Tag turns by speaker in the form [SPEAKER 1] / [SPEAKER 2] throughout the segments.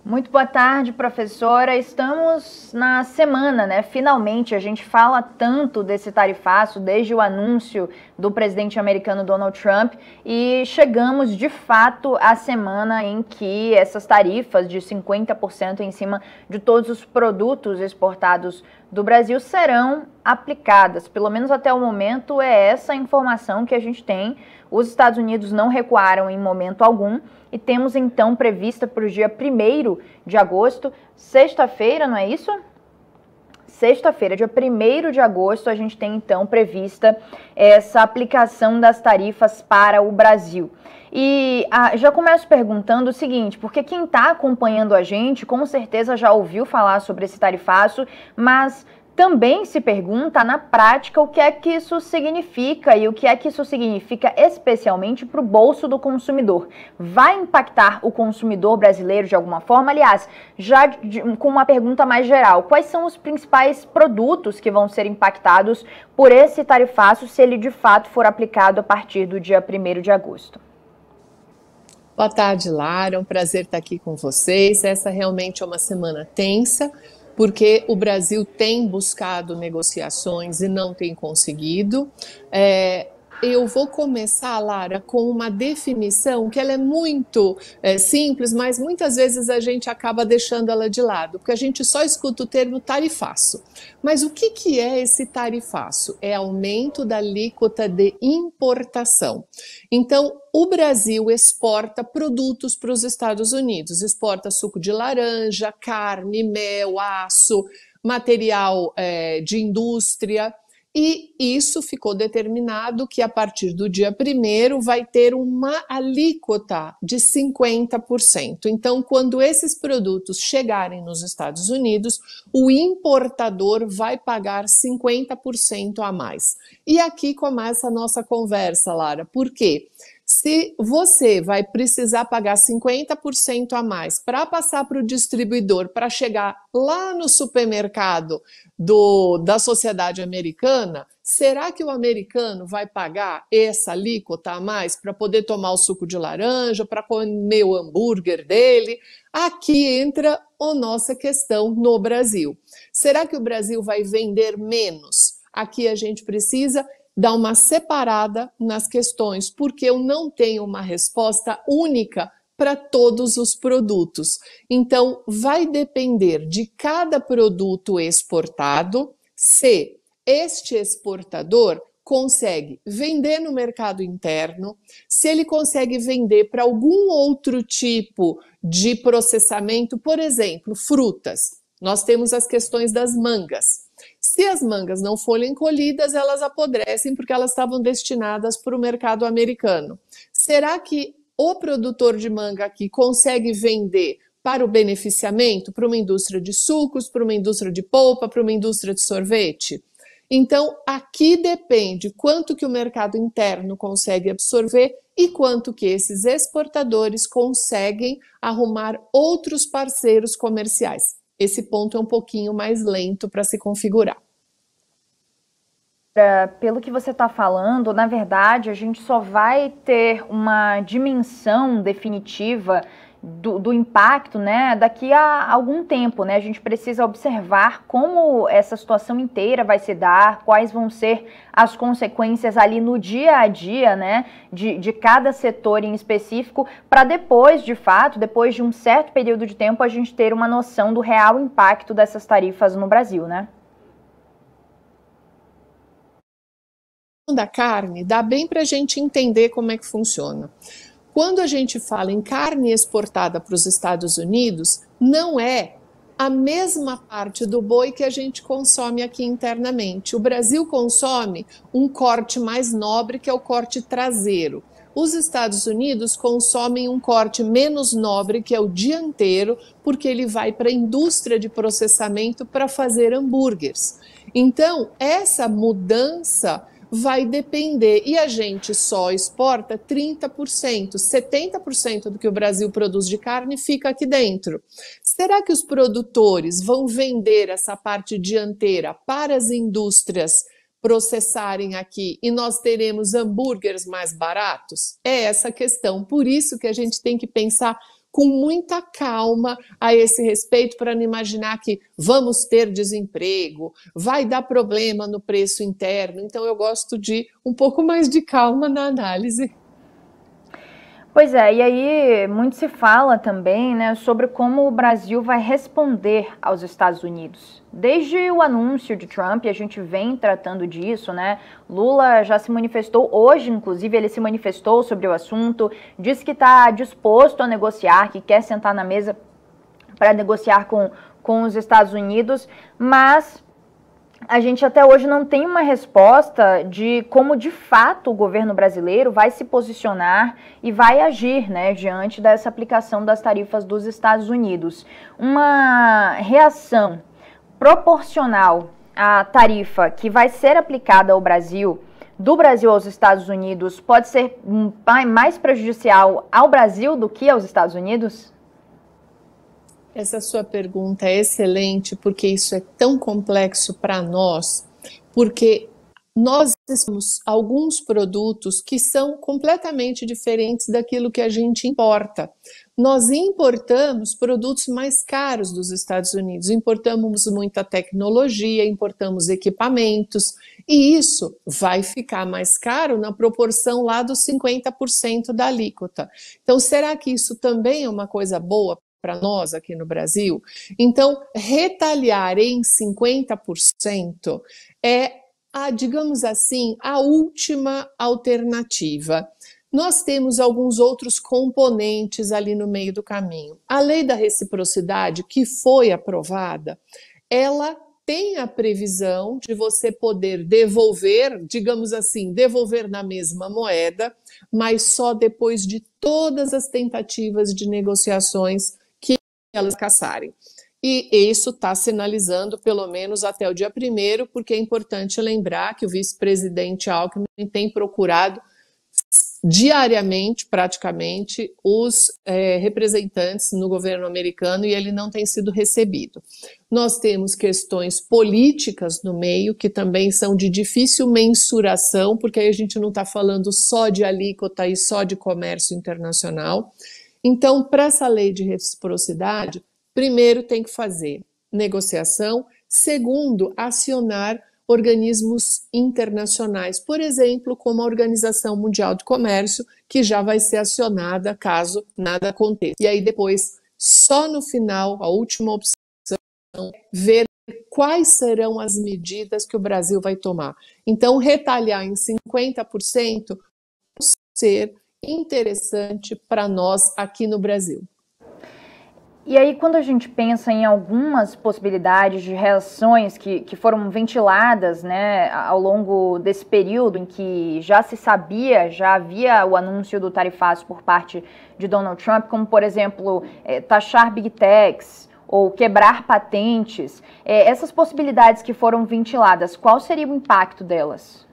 [SPEAKER 1] Muito boa tarde, professora. Estamos na semana, né? Finalmente, a gente fala tanto desse tarifaço desde o anúncio do presidente americano Donald Trump e chegamos, de fato, à semana em que essas tarifas de 50% em cima de todos os produtos exportados do Brasil serão aplicadas. Pelo menos até o momento é essa a informação que a gente tem. Os Estados Unidos não recuaram em momento algum e temos então prevista para o dia 1º de agosto, sexta-feira, não é isso? Sexta-feira, dia 1º de agosto, a gente tem então prevista essa aplicação das tarifas para o Brasil. E já começo perguntando o seguinte, porque quem está acompanhando a gente com certeza já ouviu falar sobre esse tarifaço, mas também se pergunta na prática o que é que isso significa e o que é que isso significa especialmente para o bolso do consumidor. Vai impactar o consumidor brasileiro de alguma forma? Aliás, com uma pergunta mais geral, quais são os principais produtos que vão ser impactados por esse tarifaço se ele de fato for aplicado a partir do dia 1º de agosto?
[SPEAKER 2] Boa tarde, Lara. É um prazer estar aqui com vocês. Essa realmente é uma semana tensa, porque o Brasil tem buscado negociações e não tem conseguido. Eu vou começar, Lara, com uma definição que ela é muito simples, mas muitas vezes a gente acaba deixando ela de lado, porque a gente só escuta o termo tarifaço. Mas o que é esse tarifaço? É aumento da alíquota de importação. Então, o Brasil exporta produtos para os Estados Unidos, exporta suco de laranja, carne, mel, aço, material de indústria. E isso ficou determinado que a partir do dia 1º vai ter uma alíquota de 50%. Então, quando esses produtos chegarem nos Estados Unidos, o importador vai pagar 50% a mais. E aqui começa a nossa conversa, Lara. Por quê? Se você vai precisar pagar 50% a mais para passar para o distribuidor, para chegar lá no supermercado da sociedade americana, será que o americano vai pagar essa alíquota a mais para poder tomar o suco de laranja, para comer o hambúrguer dele? Aqui entra a nossa questão no Brasil. Será que o Brasil vai vender menos? Aqui a gente precisa dar uma separada nas questões, porque eu não tenho uma resposta única para todos os produtos. Então, vai depender de cada produto exportado, se este exportador consegue vender no mercado interno, se ele consegue vender para algum outro tipo de processamento, por exemplo, frutas. Nós temos as questões das mangas. Se as mangas não forem colhidas, elas apodrecem porque elas estavam destinadas para o mercado americano. Será que o produtor de manga aqui consegue vender para o beneficiamento, para uma indústria de sucos, para uma indústria de polpa, para uma indústria de sorvete? Então, aqui depende quanto que o mercado interno consegue absorver e quanto que esses exportadores conseguem arrumar outros parceiros comerciais. Esse ponto é um pouquinho mais lento para se configurar.
[SPEAKER 1] Pelo que você está falando, na verdade, a gente só vai ter uma dimensão definitiva do impacto, né, daqui a algum tempo, né? A gente precisa observar como essa situação inteira vai se dar, quais vão ser as consequências ali no dia a dia, né, de cada setor em específico, para depois, de fato, depois de um certo período de tempo, a gente ter uma noção do real impacto dessas tarifas no Brasil, né?
[SPEAKER 2] Da carne, dá bem para a gente entender como é que funciona. Quando a gente fala em carne exportada para os Estados Unidos, não é a mesma parte do boi que a gente consome aqui internamente. O Brasil consome um corte mais nobre, que é o corte traseiro. Os Estados Unidos consomem um corte menos nobre, que é o dianteiro, porque ele vai para a indústria de processamento para fazer hambúrgueres. Então, essa mudança vai depender, e a gente só exporta 30%, 70% do que o Brasil produz de carne fica aqui dentro. Será que os produtores vão vender essa parte dianteira para as indústrias processarem aqui e nós teremos hambúrgueres mais baratos? É essa a questão, por isso que a gente tem que pensar com muita calma a esse respeito, para não imaginar que vamos ter desemprego, vai dar problema no preço interno. Então, eu gosto de um pouco mais de calma na análise.
[SPEAKER 1] Pois é, e aí muito se fala também, né, sobre como o Brasil vai responder aos Estados Unidos. Desde o anúncio de Trump, a gente vem tratando disso, né? Lula já se manifestou hoje, inclusive, ele se manifestou sobre o assunto, disse que está disposto a negociar, que quer sentar na mesa para negociar com os Estados Unidos, mas a gente até hoje não tem uma resposta de como de fato o governo brasileiro vai se posicionar e vai agir, né, diante dessa aplicação das tarifas dos Estados Unidos. Uma reação proporcional à tarifa que vai ser aplicada ao Brasil, do Brasil aos Estados Unidos, pode ser mais prejudicial ao Brasil do que aos Estados Unidos?
[SPEAKER 2] Essa sua pergunta é excelente, porque isso é tão complexo para nós, porque nós temos alguns produtos que são completamente diferentes daquilo que a gente importa. Nós importamos produtos mais caros dos Estados Unidos, importamos muita tecnologia, importamos equipamentos, e isso vai ficar mais caro na proporção lá dos 50% da alíquota. Então, será que isso também é uma coisa boa para nós aqui no Brasil? Então, retaliar em 50% é, digamos assim, a última alternativa. Nós temos alguns outros componentes ali no meio do caminho. A lei da reciprocidade, que foi aprovada, ela tem a previsão de você poder devolver, digamos assim, devolver na mesma moeda, mas só depois de todas as tentativas de negociações elas caçarem. E isso está sinalizando pelo menos até o dia 1º, porque é importante lembrar que o vice-presidente Alckmin tem procurado diariamente, praticamente, os representantes no governo americano, e ele não tem sido recebido. Nós temos questões políticas no meio, que também são de difícil mensuração, porque aí a gente não está falando só de alíquota e só de comércio internacional. Então, para essa lei de reciprocidade, primeiro tem que fazer negociação, segundo, acionar organismos internacionais, por exemplo, como a Organização Mundial do Comércio, que já vai ser acionada caso nada aconteça. E aí depois, só no final, a última opção, ver quais serão as medidas que o Brasil vai tomar. Então, retaliar em 50% pode ser interessante para nós aqui no Brasil.
[SPEAKER 1] E aí, quando a gente pensa em algumas possibilidades de reações que foram ventiladas, né, ao longo desse período em que já se sabia, já havia o anúncio do tarifaço por parte de Donald Trump, como, por exemplo, taxar Big Techs ou quebrar patentes, essas possibilidades que foram ventiladas, qual seria o impacto delas?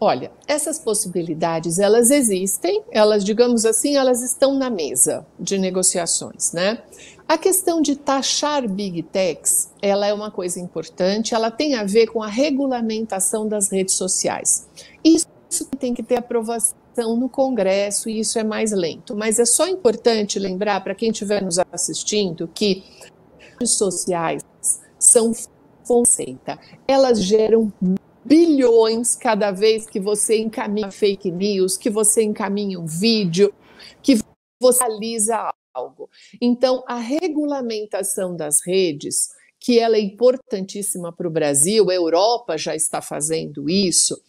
[SPEAKER 2] Olha, essas possibilidades, elas existem, elas, digamos assim, elas estão na mesa de negociações, né? A questão de taxar Big Techs, ela é uma coisa importante, ela tem a ver com a regulamentação das redes sociais. Isso tem que ter aprovação no Congresso e isso é mais lento, mas é só importante lembrar para quem estiver nos assistindo que as redes sociais são fonseca, elas geram bilhões cada vez que você encaminha fake news, que você encaminha um vídeo, que você realiza algo. Então, a regulamentação das redes, que ela é importantíssima para o Brasil, a Europa já está fazendo isso,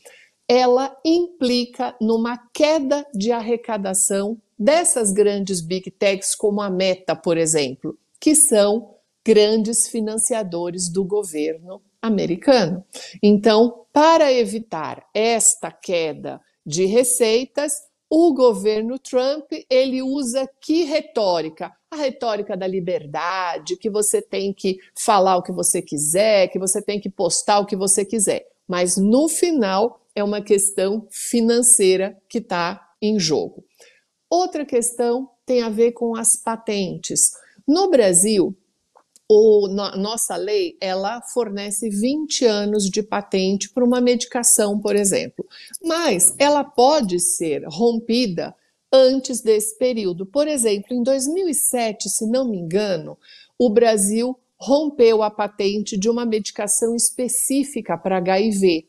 [SPEAKER 2] ela implica numa queda de arrecadação dessas grandes Big Techs, como a Meta, por exemplo, que são grandes financiadores do governo americano. Então, para evitar esta queda de receitas, o governo Trump, ele usa que retórica? A retórica da liberdade, que você tem que falar o que você quiser, que você tem que postar o que você quiser. Mas, no final, é uma questão financeira que está em jogo. Outra questão tem a ver com as patentes. No Brasil, nossa lei, ela fornece 20 anos de patente para uma medicação, por exemplo, mas ela pode ser rompida antes desse período. Por exemplo, em 2007, se não me engano, o Brasil rompeu a patente de uma medicação específica para HIV.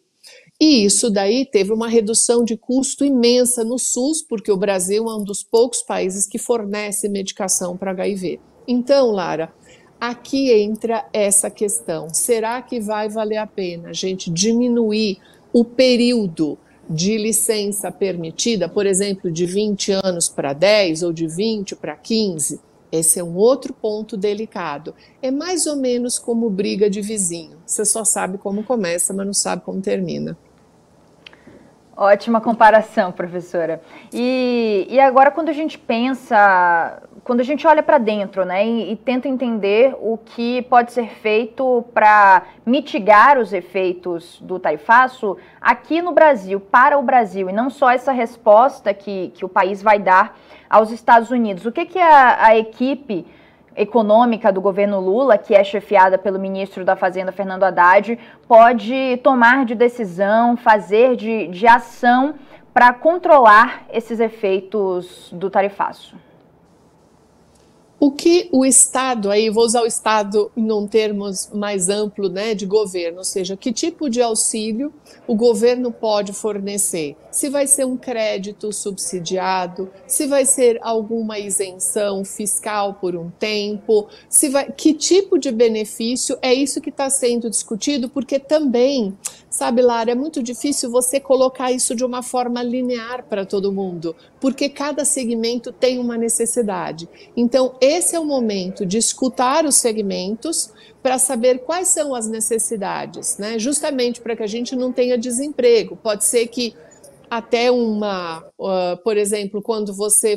[SPEAKER 2] E isso daí teve uma redução de custo imensa no SUS, porque o Brasil é um dos poucos países que fornece medicação para HIV. Então, Lara, aqui entra essa questão. Será que vai valer a pena a gente diminuir o período de licença permitida, por exemplo, de 20 anos para 10 ou de 20 para 15? Esse é um outro ponto delicado. É mais ou menos como briga de vizinho. Você só sabe como começa, mas não sabe como termina.
[SPEAKER 1] Ótima comparação, professora. E agora, quando a gente pensa, quando a gente olha para dentro, né, e tenta entender o que pode ser feito para mitigar os efeitos do tarifaço aqui no Brasil, para o Brasil, e não só essa resposta que o país vai dar aos Estados Unidos. O que a equipe econômica do governo Lula, que é chefiada pelo ministro da Fazenda, Fernando Haddad, pode tomar de decisão, fazer de ação para controlar esses efeitos do tarifaço?
[SPEAKER 2] O que o Estado, aí vou usar o Estado em termos mais amplo, né, de governo, ou seja, que tipo de auxílio o governo pode fornecer? Se vai ser um crédito subsidiado, se vai ser alguma isenção fiscal por um tempo, que tipo de benefício? É isso que está sendo discutido, porque também, sabe, Lara, é muito difícil você colocar isso de uma forma linear para todo mundo, porque cada segmento tem uma necessidade. Então, esse é o momento de escutar os segmentos para saber quais são as necessidades, né? Justamente para que a gente não tenha desemprego. Pode ser que até por exemplo, quando você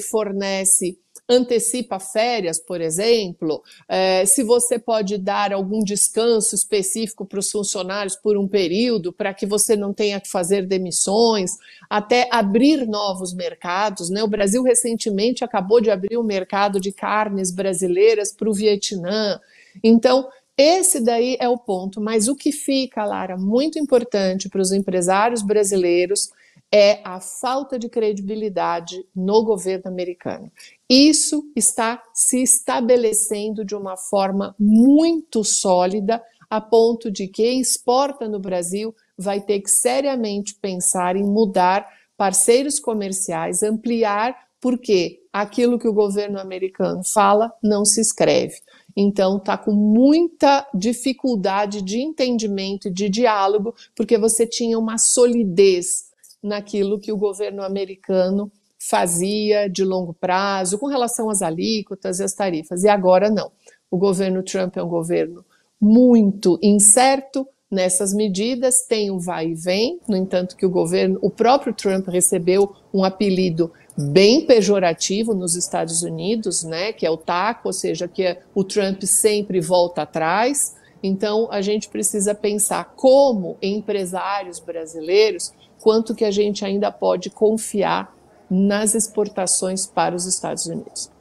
[SPEAKER 2] antecipa férias, por exemplo, se você pode dar algum descanso específico para os funcionários por um período, para que você não tenha que fazer demissões, até abrir novos mercados, né? O Brasil recentemente acabou de abrir o mercado de carnes brasileiras para o Vietnã. Então, esse daí é o ponto, mas o que fica, Lara, muito importante para os empresários brasileiros é a falta de credibilidade no governo americano. Isso está se estabelecendo de uma forma muito sólida, a ponto de quem exporta no Brasil vai ter que seriamente pensar em mudar parceiros comerciais, ampliar, porque aquilo que o governo americano fala não se escreve. Então, está com muita dificuldade de entendimento e de diálogo, porque você tinha uma solidez naquilo que o governo americano fazia de longo prazo, com relação às alíquotas e às tarifas. E agora não. O governo Trump é um governo muito incerto nessas medidas, tem o vai e vem, no entanto que o próprio Trump recebeu um apelido bem pejorativo nos Estados Unidos, né, que é o taco, ou seja, que o Trump sempre volta atrás. Então, a gente precisa pensar como empresários brasileiros, quanto que a gente ainda pode confiar nas exportações para os Estados Unidos.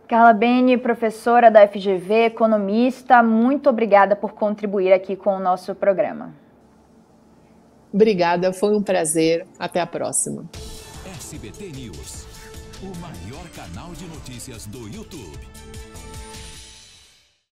[SPEAKER 1] Carla Beni, professora da FGV, economista, muito obrigada por contribuir aqui com o nosso programa.
[SPEAKER 2] Obrigada, foi um prazer. Até a próxima.
[SPEAKER 3] SBT News, o maior canal de notícias do YouTube.